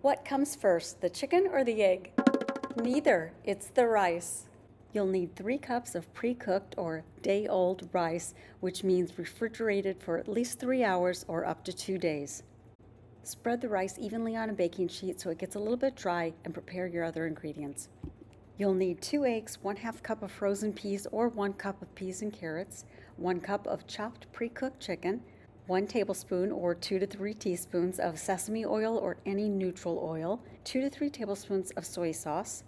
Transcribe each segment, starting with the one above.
What comes first, the chicken or the egg? Neither, it's the rice. You'll need 3 cups of pre-cooked or day-old rice, which means refrigerated for at least 3 hours or up to 2 days. Spread the rice evenly on a baking sheet so it gets a little bit dry and prepare your other ingredients. You'll need 2 eggs, 1/2 cup of frozen peas or 1 cup of peas and carrots, 1 cup of chopped pre-cooked chicken, 1 tablespoon or 2 to 3 teaspoons of sesame oil or any neutral oil, 2 to 3 tablespoons of soy sauce,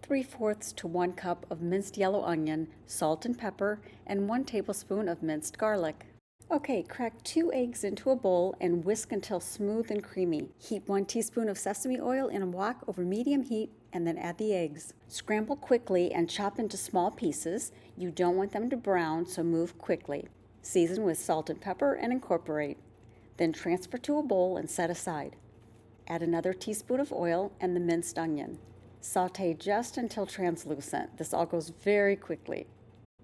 3/4 to 1 cup of minced yellow onion, salt and pepper, and 1 tablespoon of minced garlic. Okay, crack 2 eggs into a bowl and whisk until smooth and creamy. Heat 1 teaspoon of sesame oil in a wok over medium heat and then add the eggs. Scramble quickly and chop into small pieces. You don't want them to brown, so move quickly. Season with salt and pepper and incorporate. Then transfer to a bowl and set aside. Add another teaspoon of oil and the minced onion. Saute just until translucent. This all goes very quickly.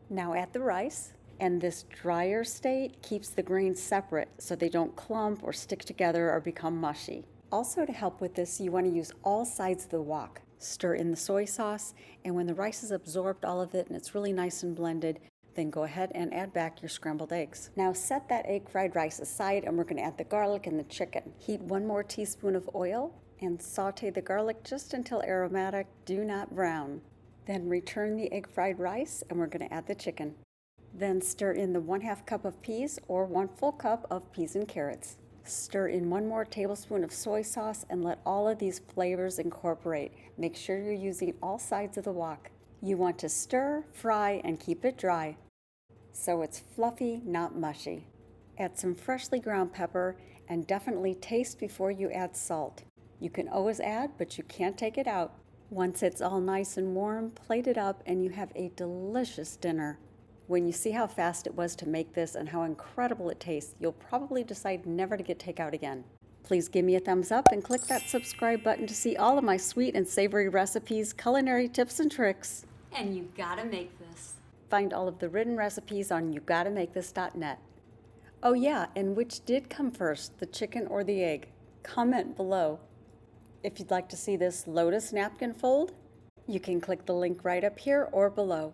Now add the rice. And this drier state keeps the grains separate so they don't clump or stick together or become mushy. Also, to help with this, you want to use all sides of the wok. Stir in the soy sauce, and when the rice has absorbed all of it and it's really nice and blended, then go ahead and add back your scrambled eggs. Now set that egg fried rice aside, and we're going to add the garlic and the chicken. Heat 1 more teaspoon of oil and saute the garlic just until aromatic, do not brown. Then return the egg fried rice, and we're going to add the chicken. Then stir in the 1/2 cup of peas or 1 full cup of peas and carrots. Stir in 1 more tablespoon of soy sauce and let all of these flavors incorporate. Make sure you're using all sides of the wok. You want to stir, fry, and keep it dry so it's fluffy, not mushy. Add some freshly ground pepper and definitely taste before you add salt. You can always add, but you can't take it out. Once it's all nice and warm, plate it up and you have a delicious dinner. When you see how fast it was to make this and how incredible it tastes, you'll probably decide never to get takeout again. Please give me a thumbs up and click that subscribe button to see all of my sweet and savory recipes, culinary tips and tricks. And you gotta make this. Find all of the written recipes on YouGottaMakeThis.net. Oh yeah, and which did come first, the chicken or the egg? Comment below. If you'd like to see this lotus napkin fold, you can click the link right up here or below.